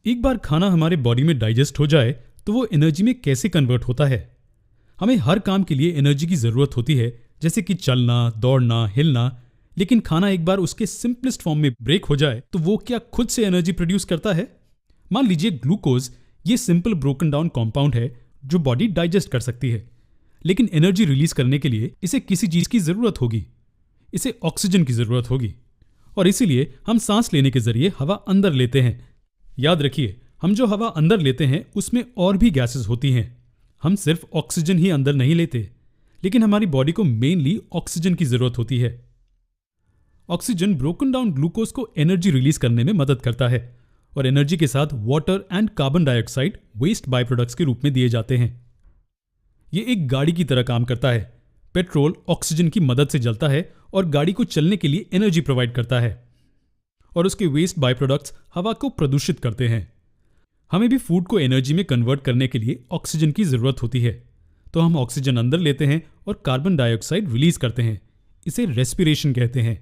एक बार खाना हमारे बॉडी में डाइजेस्ट हो जाए तो वो एनर्जी में कैसे कन्वर्ट होता है। हमें हर काम के लिए एनर्जी की ज़रूरत होती है, जैसे कि चलना, दौड़ना, हिलना। लेकिन खाना एक बार उसके सिंपलेस्ट फॉर्म में ब्रेक हो जाए तो वो क्या खुद से एनर्जी प्रोड्यूस करता है? मान लीजिए ग्लूकोज ये सिंपल ब्रोकन डाउन कॉम्पाउंड है जो बॉडी डाइजेस्ट कर सकती है, लेकिन एनर्जी रिलीज करने के लिए इसे किसी चीज़ की ज़रूरत होगी। इसे ऑक्सीजन की ज़रूरत होगी और इसीलिए हम सांस लेने के जरिए हवा अंदर लेते हैं। याद रखिए, हम जो हवा अंदर लेते हैं उसमें और भी गैसेस होती हैं। हम सिर्फ ऑक्सीजन ही अंदर नहीं लेते, लेकिन हमारी बॉडी को मेनली ऑक्सीजन की ज़रूरत होती है। ऑक्सीजन ब्रोकन डाउन ग्लूकोज को एनर्जी रिलीज करने में मदद करता है और एनर्जी के साथ water and carbon dioxide waste by products के रूप में दिए जाते हैं। ये एक गाड़ी की तरह काम करता है। पेट्रोल ऑक्सीजन की मदद से जलता है और गाड़ी को चलने के लिए एनर्जी प्रोवाइड करता है, और उसके वेस्ट बाय प्रोडक्ट्स हवा को प्रदूषित करते हैं। हमें भी फूड को एनर्जी में कन्वर्ट करने के लिए ऑक्सीजन की ज़रूरत होती है, तो हम ऑक्सीजन अंदर लेते हैं और कार्बन डाइऑक्साइड रिलीज करते हैं। इसे रेस्पिरेशन कहते हैं।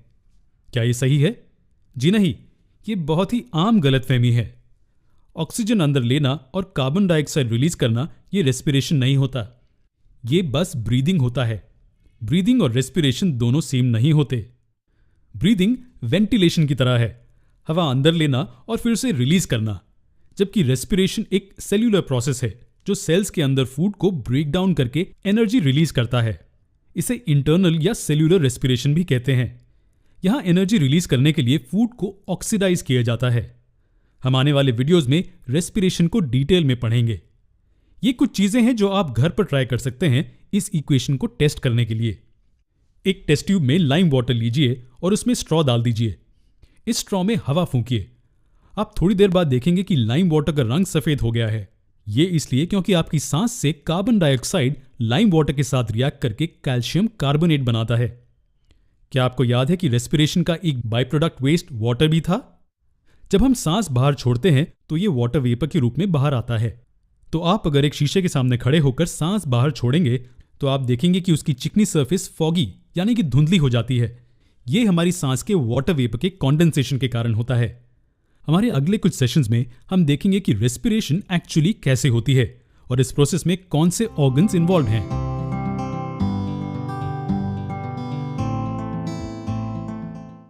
क्या ये सही है? जी नहीं, ये बहुत ही आम गलतफहमी है। ऑक्सीजन अंदर लेना और कार्बन डाइऑक्साइड रिलीज करना ये रेस्पिरेशन नहीं होता, ये बस ब्रीदिंग होता है। ब्रीदिंग और रेस्पिरेशन दोनों सेम नहीं होते। ब्रीदिंग वेंटिलेशन की तरह है, हवा अंदर लेना और फिर उसे रिलीज करना, जबकि रेस्पिरेशन एक सेल्यूलर प्रोसेस है जो सेल्स के अंदर फूड को ब्रेक डाउन करके एनर्जी रिलीज करता है। इसे इंटरनल या सेल्यूलर रेस्पिरेशन भी कहते हैं। यहां एनर्जी रिलीज करने के लिए फूड को ऑक्सीडाइज किया जाता है। हम आने वाले वीडियोस में रेस्पिरेशन को डिटेल में पढ़ेंगे। ये कुछ चीजें हैं जो आप घर पर ट्राई कर सकते हैं इस इक्वेशन को टेस्ट करने के लिए। एक टेस्ट ट्यूब में लाइम वाटर लीजिए और उसमें स्ट्रॉ डाल दीजिए। इस स्ट्रॉ में हवा फूंकिए। आप थोड़ी देर बाद देखेंगे कि लाइम वाटर का रंग सफेद हो गया है। ये इसलिए क्योंकि आपकी सांस से कार्बन डाइऑक्साइड लाइम वाटर के साथ रिएक्ट करके कैल्शियम कार्बोनेट बनाता है। क्या आपको याद है कि रेस्पिरेशन का एक बाय प्रोडक्ट वेस्ट वाटर भी था? जब हम सांस बाहर छोड़ते हैं तो ये वाटर वेपर के रूप में बाहर आता है। तो आप अगर एक शीशे के सामने खड़े होकर सांस बाहर छोड़ेंगे तो आप देखेंगे कि उसकी चिकनी सरफेस फॉगी यानी कि धुंधली हो जाती है। ये हमारी सांस के वाटर वेपर के कंडेंसेशन के कारण होता है। हमारे अगले कुछ सेशंस में हम देखेंगे कि रेस्पिरेशन एक्चुअली कैसे होती है और इस प्रोसेस में कौन से ऑर्गन्स इन्वॉल्व हैं।